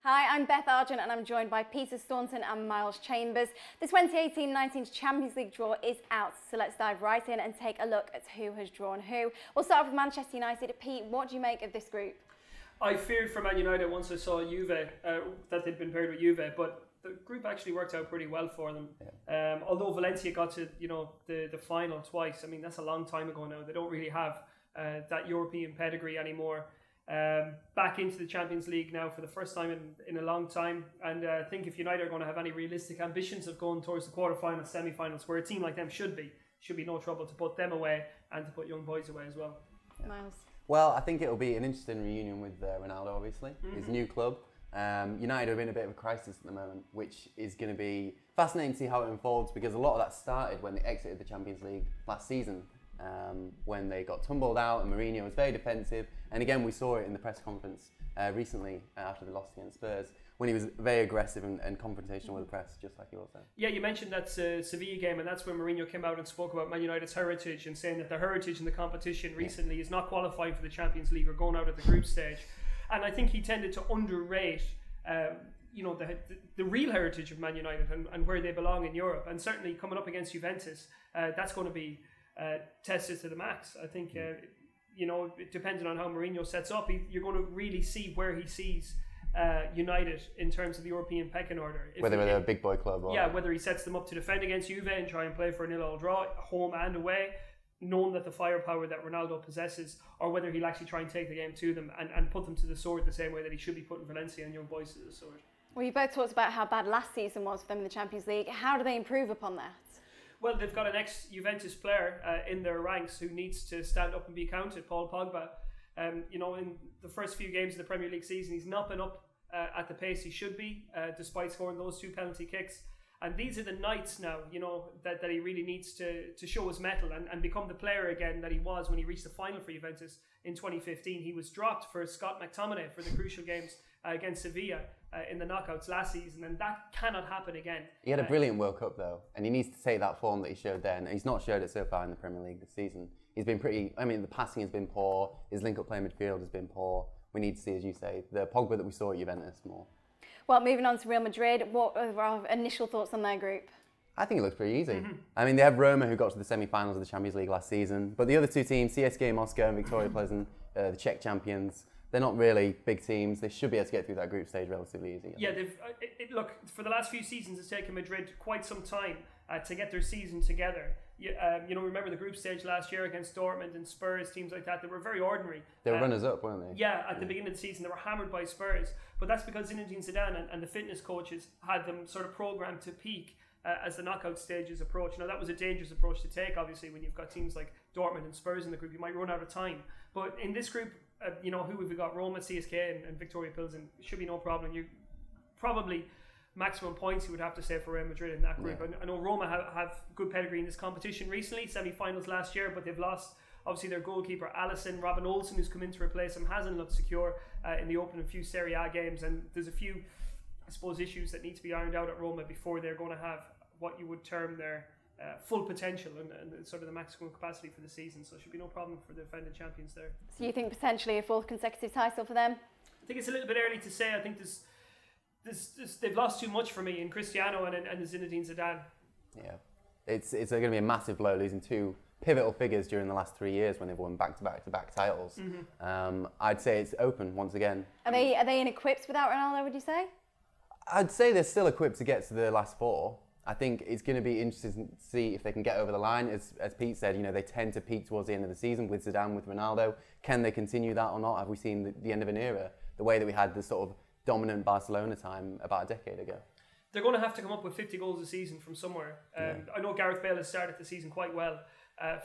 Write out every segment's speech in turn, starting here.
Hi, I'm Beth Argent and I'm joined by Peter Staunton and Miles Chambers. The 2018-19 Champions League draw is out, so let's dive right in and take a look at who has drawn who. We'll start off with Manchester United. Pete, what do you make of this group? I feared for Man United once I saw Juve, that they'd been paired with Juve, but the group actually worked out pretty well for them. Yeah. Although Valencia got to the final twice, I mean that's a long time ago now. They don't really have that European pedigree anymore. Back into the Champions League now for the first time in a long time, and I think if United are going to have any realistic ambitions of going towards the quarterfinals, semi-finals, where a team like them should be no trouble to put them away and to put young boys away as well. Miles? Well, I think it'll be an interesting reunion with Ronaldo, obviously, his new club. United are in a bit of a crisis at the moment, which is going to be fascinating to see how it unfolds, because a lot of that started when they exited the Champions League last season. When they got tumbled out and Mourinho was very defensive, and again we saw it in the press conference recently after the loss against Spurs, when he was very aggressive and confrontational with the press, just like you all said. Yeah, you mentioned that Sevilla game, and that's when Mourinho came out and spoke about Man United's heritage and saying that the heritage in the competition recently is not qualifying for the Champions League or going out at the group stage. And I think he tended to underrate the real heritage of Man United and where they belong in Europe, and certainly coming up against Juventus, that's going to be tested to the max. I think depending on how Mourinho sets up, you're going to really see where he sees United in terms of the European pecking order. Whether they're a big boy club or... Yeah, whether he sets them up to defend against Juve and try and play for a 0-0 draw, home and away, knowing that the firepower that Ronaldo possesses, or whether he'll actually try and take the game to them and put them to the sword the same way that he should be putting Valencia and young boys to the sword. Well, you both talked about how bad last season was for them in the Champions League. How do they improve upon that? Well, they've got an ex-Juventus player in their ranks who needs to stand up and be counted, Paul Pogba. In the first few games of the Premier League season, he's not been up at the pace he should be, despite scoring those 2 penalty kicks. And these are the nights now, that he really needs to show his mettle and become the player again that he was when he reached the final for Juventus in 2015. He was dropped for Scott McTominay for the crucial games against Sevilla in the knockouts last season, and that cannot happen again. He had a brilliant World Cup though, and he needs to take that form that he showed then. He's not showed it so far in the Premier League this season. He's been the passing has been poor, his link-up play midfield has been poor. We need to see, as you say, the Pogba that we saw at Juventus more. Well, moving on to Real Madrid, what are our initial thoughts on their group? I think it looks pretty easy. I mean, they have Roma, who got to the semi-finals of the Champions League last season, but the other two teams, CSKA Moscow and Victoria Pleasant, the Czech champions, they're not really big teams. They should be able to get through that group stage relatively easy. Yeah, look, for the last few seasons, it's taken Madrid quite some time to get their season together. Remember the group stage last year against Dortmund and Spurs, teams like that. They were very ordinary. They were runners-up, weren't they? Yeah, at the beginning of the season, they were hammered by Spurs. But that's because Zinedine Zidane and the fitness coaches had them sort of programmed to peak as the knockout stages approach. Now, that was a dangerous approach to take, obviously, when you've got teams like Dortmund and Spurs in the group. You might run out of time. But in this group, who have we got? Roma, CSKA and Victoria Pilsen. Should be no problem. You probably maximum points you would have to say for Real Madrid in that group. Yeah. I know Roma have good pedigree in this competition recently, semi-finals last year, but they've lost obviously their goalkeeper Alisson. Robin Olsen, who's come in to replace him, hasn't looked secure in the opening few Serie A games, and there's a few, I suppose, issues that need to be ironed out at Roma before they're going to have what you would term their full potential and sort of the maximum capacity for the season. So it should be no problem for the defending champions there. So you think potentially a fourth consecutive title for them? I think it's a little bit early to say. I think they've lost too much for me in Cristiano and Zinedine Zidane. Yeah, it's going to be a massive blow, losing two pivotal figures during the last 3 years when they've won back-to-back titles. I'd say it's open once again. Are they inequipped without Ronaldo, would you say? I'd say they're still equipped to get to the last four. I think it's going to be interesting to see if they can get over the line. As Pete said, they tend to peak towards the end of the season with Zidane, with Ronaldo. Can they continue that or not? Have we seen the end of an era? The way that we had the sort of dominant Barcelona time about a decade ago. They're going to have to come up with 50 goals a season from somewhere. I know Gareth Bale has started the season quite well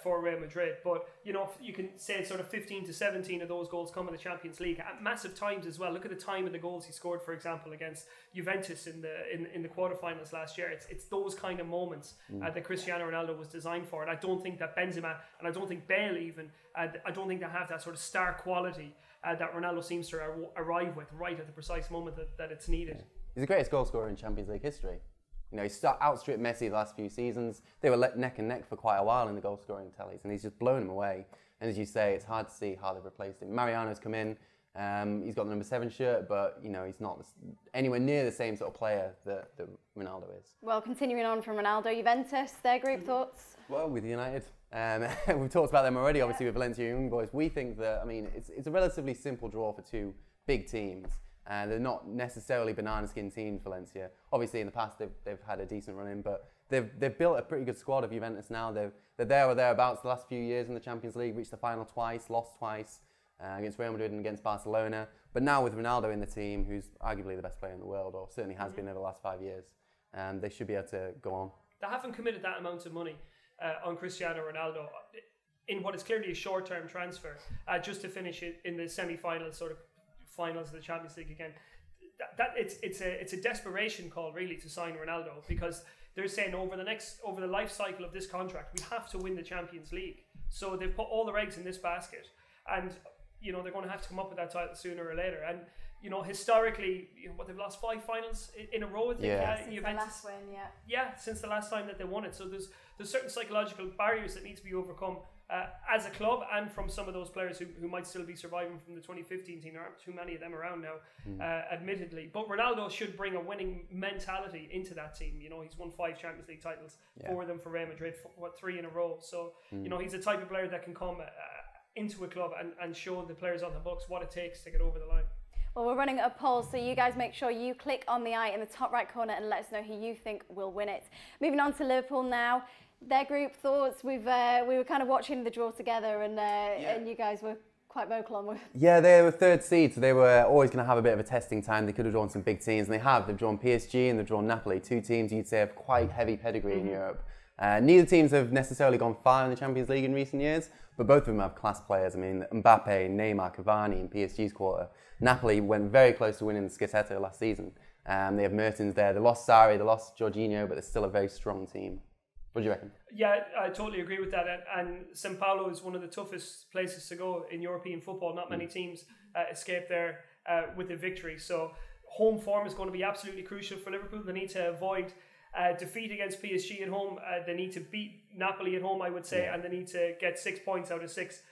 for Real Madrid, but you can say sort of 15 to 17 of those goals come in the Champions League at massive times as well. Look at the time of the goals he scored, for example, against Juventus in the quarterfinals last year. It's those kind of moments that Cristiano Ronaldo was designed for, and I don't think that Benzema and I don't think Bale even I don't think they have that sort of star quality that Ronaldo seems to arrive with right at the precise moment that it's needed. He's the greatest goal scorer in Champions League history. He outstripped Messi the last few seasons. They were neck and neck for quite a while in the goal scoring tallies, and he's just blown them away. And as you say, it's hard to see how they've replaced him. Mariano's come in. He's got the number 7 shirt, but you know he's not anywhere near the same sort of player that Ronaldo is. Well, continuing on from Ronaldo, Juventus, their group thoughts? Well, with United, we've talked about them already. Obviously, with Valencia Young Boys, we think that it's a relatively simple draw for two big teams. They're not necessarily banana skin teams, Valencia. Obviously, in the past they've had a decent run in, but they've built a pretty good squad of Juventus now. They're there or thereabouts the last few years in the Champions League, reached the final twice, lost twice against Real Madrid and against Barcelona. But now with Ronaldo in the team, who's arguably the best player in the world, or certainly has been over the last 5 years, they should be able to go on. They haven't committed that amount of money on Cristiano Ronaldo in what is clearly a short-term transfer, just to finish it in the semi-finals, sort of finals of the Champions League again. It's a desperation call really to sign Ronaldo, because they're saying over the life cycle of this contract we have to win the Champions League. So they've put all their eggs in this basket, and you know they're going to have to come up with that title sooner or later. And you know historically, they've lost 5 finals in a row. I think, since the last win, since the last time that they won it. So there's certain psychological barriers that need to be overcome as a club, and from some of those players who might still be surviving from the 2015 team. There aren't too many of them around now, admittedly. But Ronaldo should bring a winning mentality into that team. You know, he's won 5 Champions League titles, 4 of them for Real Madrid, 3 in a row. So, you know, he's the type of player that can come into a club and show the players on the books what it takes to get over the line. Well, we're running a poll, so you guys make sure you click on the eye in the top right corner and let us know who you think will win it. Moving on to Liverpool now. Their group thoughts. We were kind of watching the draw together, and you guys were quite vocal on it. Yeah, they were 3rd seed, so they were always going to have a bit of a testing time. They could have drawn some big teams, and they have. They've drawn PSG and they've drawn Napoli, 2 teams you'd say have quite heavy pedigree in Europe. Neither teams have necessarily gone far in the Champions League in recent years, but both of them have class players. I mean, Mbappe, Neymar, Cavani in PSG's quarter. Napoli went very close to winning the Scudetto last season. They have Mertens there. They lost Sarri, they lost Jorginho, but they're still a very strong team. What do you reckon? Yeah, I totally agree with that. And São Paulo is one of the toughest places to go in European football. Not many teams escape there with a victory. So home form is going to be absolutely crucial for Liverpool. They need to avoid defeat against PSG at home. They need to beat Napoli at home, I would say, and they need to get 6 points out of 6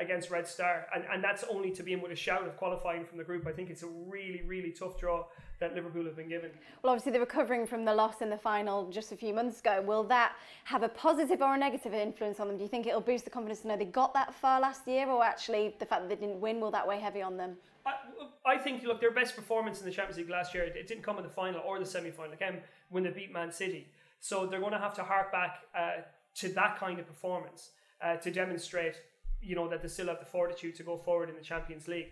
against Red Star. And that's only to be in with a shout of qualifying from the group. I think it's a really, really tough draw that Liverpool have been given. Well, obviously they're recovering from the loss in the final just a few months ago. Will that have a positive or a negative influence on them? Do you think it'll boost the confidence to know they got that far last year, or actually the fact that they didn't win, will that weigh heavy on them? I think, look, their best performance in the Champions League last year, it didn't come in the final or the semi-final. It came when they beat Man City. So they're going to have to hark back to that kind of performance to demonstrate, you know, that they still have the fortitude to go forward in the Champions League.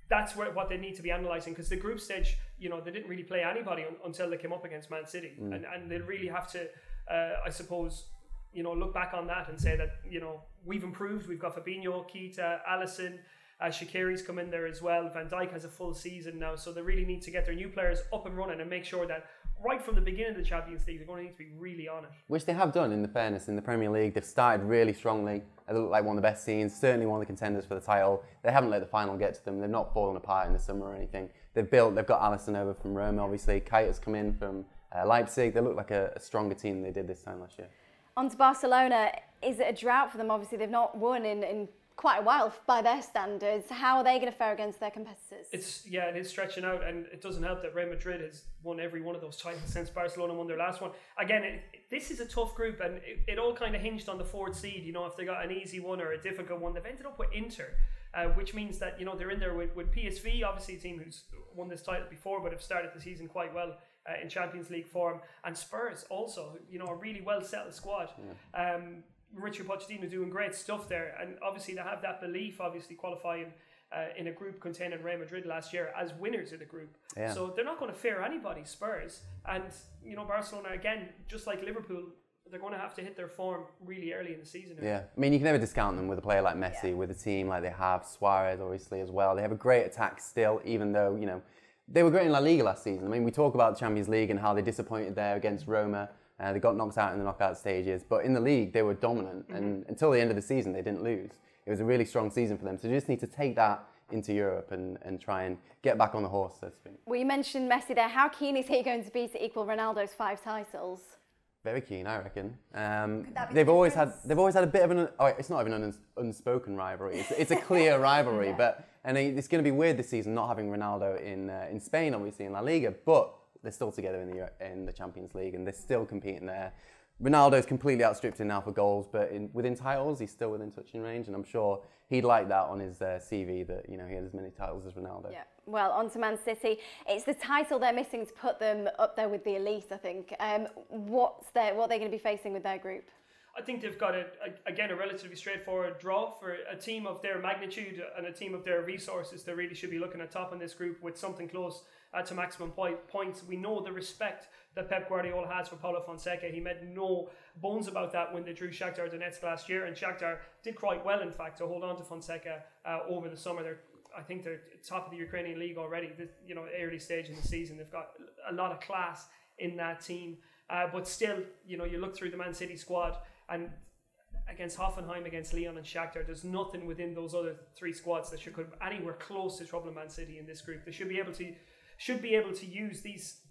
That's what they need to be analysing, because the group stage, you know, they didn't really play anybody until they came up against Man City. And they really have to, I suppose, you know, look back on that and say that, you know, we've improved. We've got Fabinho, Keita, Alisson, Shaqiri's come in there as well. Van Dijk has a full season now. So they really need to get their new players up and running and make sure that right from the beginning of the Champions League, they're going to need to be really on it. Which they have done, in the fairness, in the Premier League. They've started really strongly. They look like one of the best teams, certainly one of the contenders for the title. They haven't let the final get to them. They've not fallen apart in the summer or anything. They've got Alisson over from Roma, obviously. Keita's come in from Leipzig. They look like a stronger team than they did this time last year. On to Barcelona. Is it a drought for them? Obviously, they've not won in quite a while by their standards. How are they going to fare against their competitors? It is stretching out, and it doesn't help that Real Madrid has won every one of those titles since Barcelona won their last one. Again, this is a tough group, and it all kind of hinged on the 4th seed. You know, if they got an easy one or a difficult one, they've ended up with Inter, which means that, you know, they're in there with PSV, obviously a team who's won this title before but have started the season quite well in Champions League form, and Spurs also, you know, a really well settled squad. Richard Pochettino doing great stuff there, and obviously they have that belief, obviously qualifying in a group containing Real Madrid last year as winners of the group. So they're not going to fear anybody, Spurs. And, you know, Barcelona, again, just like Liverpool, they're going to have to hit their form really early in the season. Yeah, I mean, you can never discount them with a player like Messi, with a team like they have, Suarez obviously as well. They have a great attack still, even though, you know, they were great in La Liga last season. I mean, we talk about the Champions League and how they disappointed there against Roma. They got knocked out in the knockout stages, but in the league they were dominant, and until the end of the season they didn't lose. It was a really strong season for them, so they just need to take that into Europe and try and get back on the horse, so to speak. Well, you mentioned Messi there. How keen is he going to be to equal Ronaldo's 5 titles? Very keen, I reckon. that be They've the always difference? had a bit of an. Oh, it's not even an unspoken rivalry. It's a clear rivalry, and it's going to be weird this season not having Ronaldo in Spain, obviously in La Liga, but they're still together in the Champions League and they're still competing there. Ronaldo's completely outstripped him now for goals, but within titles, he's still within touching range, and I'm sure he'd like that on his CV that he had as many titles as Ronaldo. Yeah. Well, on to Man City. It's the title they're missing to put them up there with the elite, I think. What are they going to be facing with their group? I think they've got a relatively straightforward draw for a team of their magnitude and a team of their resources. They really should be looking at top in this group with something close to maximum points. We know the respect that Pep Guardiola has for Paulo Fonseca. He made no bones about that when they drew Shakhtar Donetsk last year, and Shakhtar did quite well, in fact, to hold on to Fonseca over the summer. I think they're top of the Ukrainian league already. Early stage in the season, they've got a lot of class in that team. But still, you look through the Man City squad, and against Hoffenheim, against Lyon and Shakhtar, there's nothing within those other three squads that should come anywhere close to troubling Man City in this group. They should be able to use these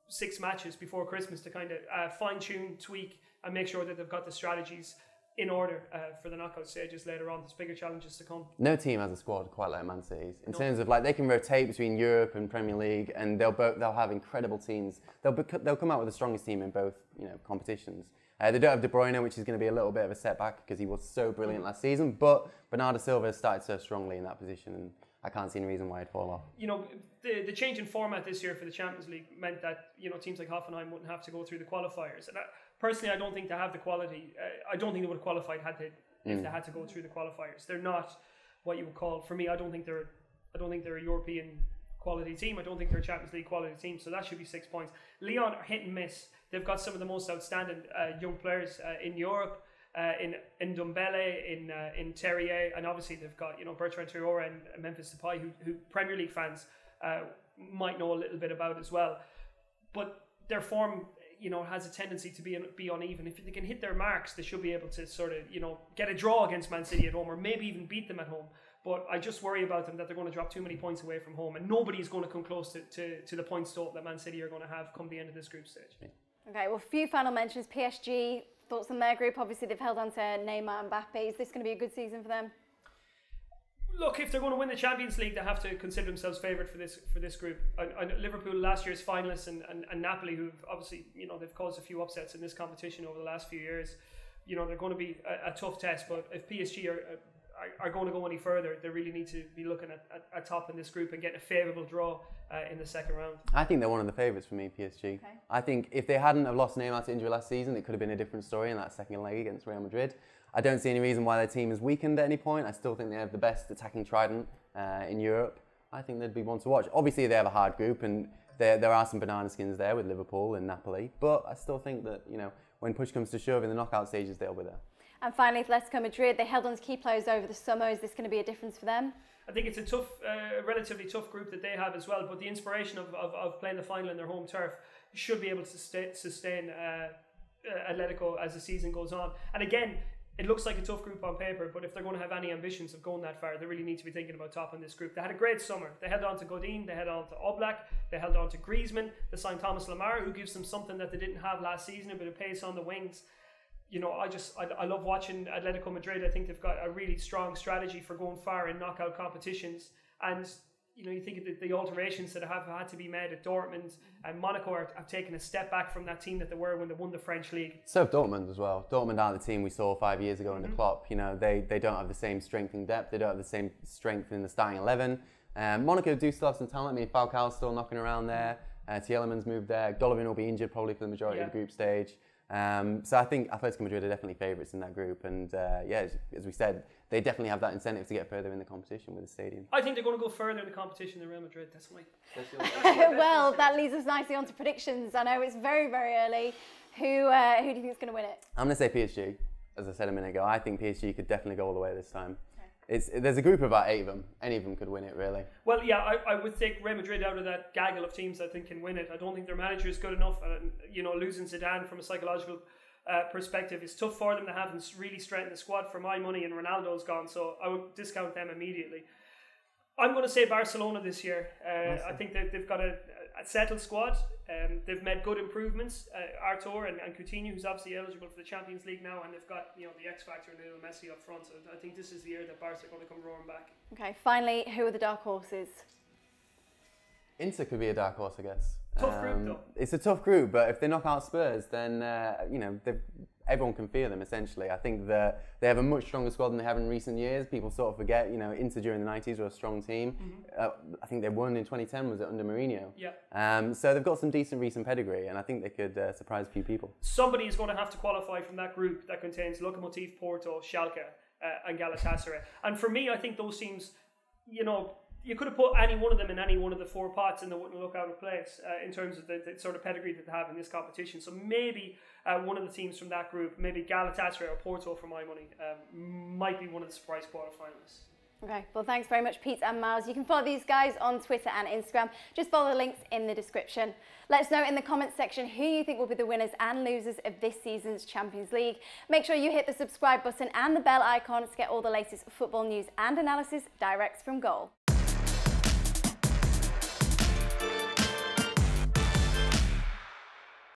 6 matches before Christmas to kind of fine-tune, tweak, and make sure that they've got the strategies in order for the knockout stages later on. There's bigger challenges to come. No team has a squad quite like Man City's in terms of they can rotate between Europe and Premier League, and they'll have incredible teams. They'll come out with the strongest team in both competitions. They don't have De Bruyne, which is going to be a little bit of a setback because he was so brilliant last season. But Bernardo Silva has started so strongly in that position, and I can't see any reason why he'd fall off. The change in format this year for the Champions League meant that teams like Hoffenheim wouldn't have to go through the qualifiers. And personally, I don't think they have the quality. I don't think they would have qualified if they had to go through the qualifiers. They're not what you would call, for me, I don't think they're a European quality team. I don't think they're a Champions League quality team. So that should be 6 points. Lyon are hit and miss. They've got some of the most outstanding young players in Europe. In Ndombele, in Terrier, and obviously they've got Bertrand Traore and Memphis Depay, who Premier League fans might know a little bit about as well. But their form, has a tendency to be uneven. If they can hit their marks, they should be able to sort of get a draw against Man City at home, or maybe even beat them at home. But I just worry about them that they're going to drop too many points away from home, and nobody's going to come close to the points total that Man City are going to have come the end of this group stage. Okay, well, a few final mentions. PSG. Thoughts on their group? Obviously, they've held on to Neymar and Mbappe. Is this going to be a good season for them? Look, if they're going to win the Champions League, they have to consider themselves favoured for this group. I know Liverpool, last year's finalists, and Napoli, who've obviously they've caused a few upsets in this competition over the last few years. They're going to be a tough test. But if PSG are going to go any further, they really need to be looking at top in this group and getting a favourable draw in the second round. I think they're one of the favourites for me, PSG. Okay. I think if they hadn't have lost Neymar to injury last season, it could have been a different story in that second leg against Real Madrid. I don't see any reason why their team is weakened at any point. I still think they have the best attacking trident in Europe. I think they'd be one to watch. Obviously, they have a hard group, and there are some banana skins there with Liverpool and Napoli. But I still think that when push comes to shove in the knockout stages, they'll be there. And finally, Atletico Madrid, they held on to key players over the summer. Is this going to be a difference for them? I think it's a relatively tough group that they have as well. But the inspiration of playing the final in their home turf should be able to sustain Atletico as the season goes on. And again, it looks like a tough group on paper, but if they're going to have any ambitions of going that far, they really need to be thinking about topping this group. They had a great summer. They held on to Godin, they held on to Oblak, they held on to Griezmann, they signed Thomas Lemar, who gives them something that they didn't have last season, a bit of pace on the wings. I love watching Atletico Madrid. I think they've got a really strong strategy for going far in knockout competitions. And you think of the alterations that have had to be made at Dortmund, and Monaco have taken a step back from that team that they were when they won the French league. So have Dortmund as well. Dortmund aren't the team we saw 5 years ago under Klopp. They don't have the same strength in depth. They don't have the same strength in the starting 11. Monaco do still have some talent. I mean, Falcao's still knocking around there. Tielemans moved there. Golovin will be injured probably for the majority of the group stage. So I think Atletico Madrid are definitely favourites in that group, and as we said, they definitely have that incentive to get further in the competition with the stadium. I think they're going to go further in the competition than Real Madrid. That's my. Well, that leads us nicely on to predictions. I know it's very, very early. Who do you think is going to win it? I'm going to say PSG. As I said a minute ago, I think PSG could definitely go all the way this time. There's a group of about 8 of them. Any of them could win it, really. Well, yeah, I would take Real Madrid out of that gaggle of teams I think can win it. I don't think their manager is good enough. Losing Zidane from a psychological perspective is tough for them. They haven't really strengthened the squad for my money, and Ronaldo's gone, so I would discount them immediately. I'm going to say Barcelona this year. I think they've got a settled squad. They've made good improvements. Artur and Coutinho, who's obviously eligible for the Champions League now, and they've got the X factor and Lionel Messi up front. So I think this is the year that Barca are going to come roaring back. Okay, finally, who are the dark horses? Inter could be a dark horse, I guess. Tough group though. It's a tough group, but if they knock out Spurs, then everyone can fear them. Essentially, I think that they have a much stronger squad than they have in recent years. People sort of forget, Inter during the 90s were a strong team. I think they won in 2010. Was it under Mourinho? Yeah. So they've got some decent recent pedigree, and I think they could surprise a few people. Somebody is going to have to qualify from that group that contains Lokomotiv, Porto, Schalke, and Galatasaray. And for me, I think those teams, you could have put any one of them in any one of the 4 pots and they wouldn't look out of place in terms of the sort of pedigree that they have in this competition. So maybe one of the teams from that group, maybe Galatasaray or Porto for my money, might be one of the surprise quarterfinalists. Okay, well thanks very much Pete and Miles. You can follow these guys on Twitter and Instagram. Just follow the links in the description. Let us know in the comments section who you think will be the winners and losers of this season's Champions League. Make sure you hit the subscribe button and the bell icon to get all the latest football news and analysis direct from goal.